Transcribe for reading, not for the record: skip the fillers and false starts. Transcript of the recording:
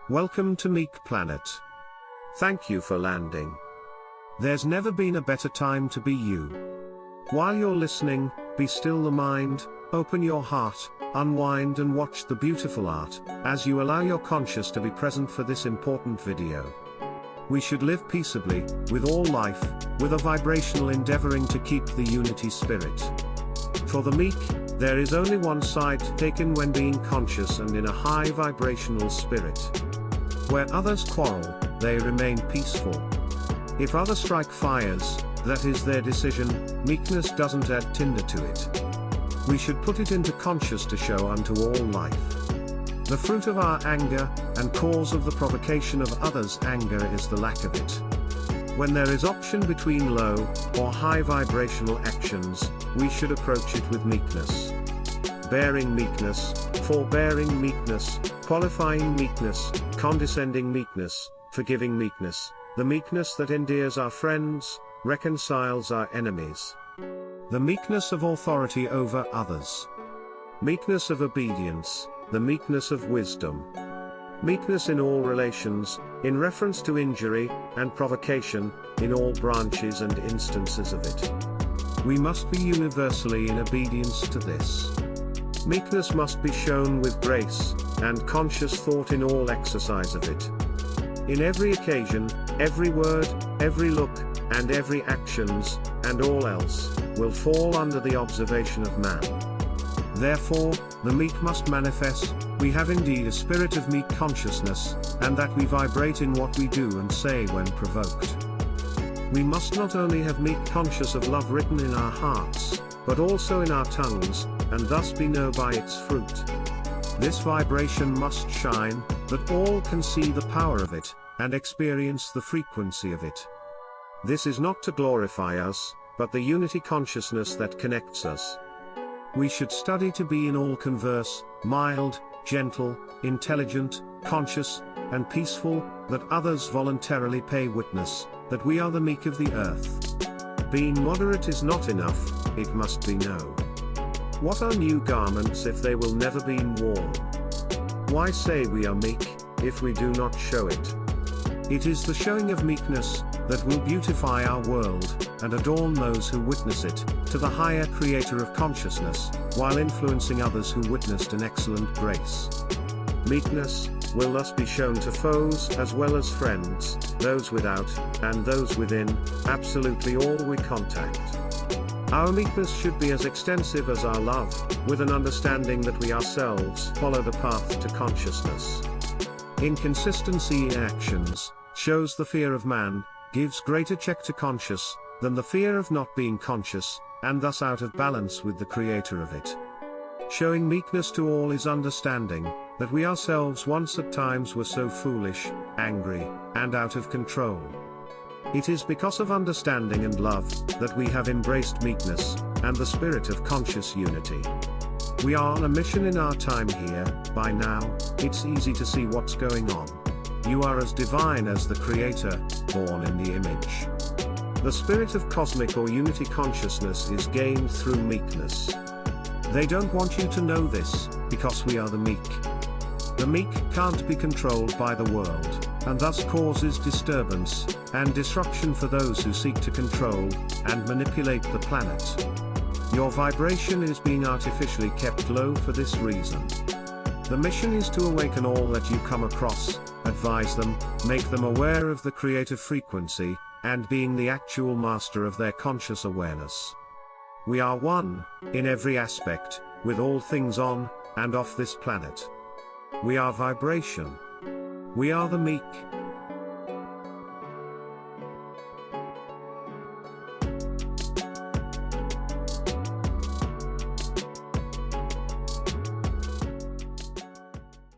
Welcome to Meek Planet. Thank you for landing. There's never been a better time to be you. While you're listening, be still the mind, open your heart, unwind and watch the beautiful art, as you allow your conscious to be present for this important video. We should live peaceably, with all life, with a vibrational endeavoring to keep the unity spirit. For the meek, there is only one side taken when being conscious and in a high vibrational spirit. Where others quarrel, they remain peaceful. If others strike fires, that is their decision, meekness doesn't add tinder to it. We should put it into conscious to show unto all life. The fruit of our anger, and cause of the provocation of others' anger is the lack of it. When there is option between low, or high vibrational actions, we should approach it with meekness. Bearing meekness, forbearing meekness, qualifying meekness, condescending meekness, forgiving meekness, the meekness that endears our friends, reconciles our enemies. The meekness of authority over others. Meekness of obedience, the meekness of wisdom. Meekness in all relations, in reference to injury, and provocation, in all branches and instances of it. We must be universally in obedience to this. Meekness must be shown with grace, and conscious thought in all exercise of it. In every occasion, every word, every look, and every actions, and all else, will fall under the observation of man. Therefore, the meek must manifest, we have indeed a spirit of meek consciousness, and that we vibrate in what we do and say when provoked. We must not only have meek conscious of love written in our hearts, but also in our tongues, and thus be known by its fruit. This vibration must shine, that all can see the power of it, and experience the frequency of it. This is not to glorify us, but the unity consciousness that connects us. We should study to be in all converse, mild, gentle, intelligent, conscious, and peaceful, that others voluntarily pay witness, that we are the meek of the earth. Being moderate is not enough, it must be known. What are new garments if they will never be worn? Why say we are meek, if we do not show it? It is the showing of meekness, that will beautify our world, and adorn those who witness it, to the higher creator of consciousness, while influencing others who witnessed an excellent grace. Meekness will thus be shown to foes as well as friends, those without, and those within, absolutely all we contact. Our meekness should be as extensive as our love, with an understanding that we ourselves follow the path to consciousness. Inconsistency in actions shows the fear of man, gives greater check to conscious, than the fear of not being conscious, and thus out of balance with the creator of it. Showing meekness to all is understanding, that we ourselves once at times were so foolish, angry, and out of control. It is because of understanding and love, that we have embraced meekness, and the spirit of conscious unity. We are on a mission in our time here. By now, it's easy to see what's going on. You are as divine as the Creator, born in the image. The spirit of cosmic or unity consciousness is gained through meekness. They don't want you to know this, because we are the meek. The meek can't be controlled by the world, and thus causes disturbance, and disruption for those who seek to control, and manipulate the planet. Your vibration is being artificially kept low for this reason. The mission is to awaken all that you come across, advise them, make them aware of the creative frequency, and being the actual master of their conscious awareness. We are one, in every aspect, with all things on, and off this planet. We are vibration. We are the meek.